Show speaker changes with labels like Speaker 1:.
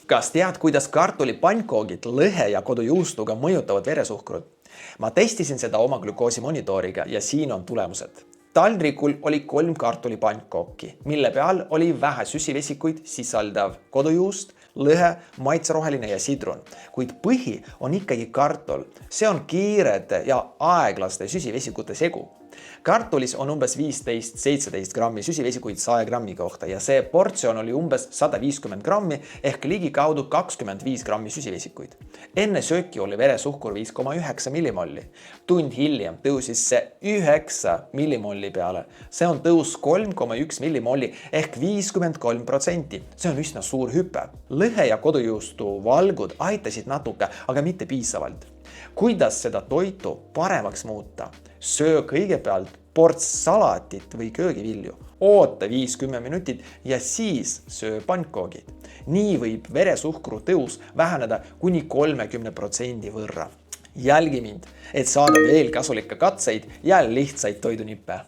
Speaker 1: Kas tead, kuidas kartulipannkogid lõhe ja kodujuustuga mõjutavad veresuhkrut? Ma testisin seda oma glükoosimonitoriga ja siin on tulemused. Taldrikul oli 3 kartulipannkooki, mille peal oli vähe süsivesikuid sisaldav kodujuust, lõhe, maitseroheline ja sidrun. Kuid põhi on ikkagi kartul. See on kiirete ja aeglaste süsivesikute segu. Kartulis on umbes 15-17 grammi süsivesikuid 100 grammi kohta ja see portsjon oli umbes 150 grammi ehk ligikaudu 25 grammi süsivesikuid. Enne sööki oli veresuhkur 5,9 millimolli. Tund hiljem tõusis see 9 millimolli peale. See on tõus 3,1 millimolli ehk 53%. See on üsna suur hüpe. Lõhe ja kodujuustu valgud aitasid natuke, aga mitte piisavalt. Kuidas seda toitu paremaks muuta? Söö kõigepealt ports salatit või köögivilju. Oota 5-10 minutit ja siis söö pannkoogid. Nii võib veresuhkru tõus väheneda kuni 30% võrra. Jälgi mind, et saada veel kasulikke katseid ja lihtsaid toidunippe.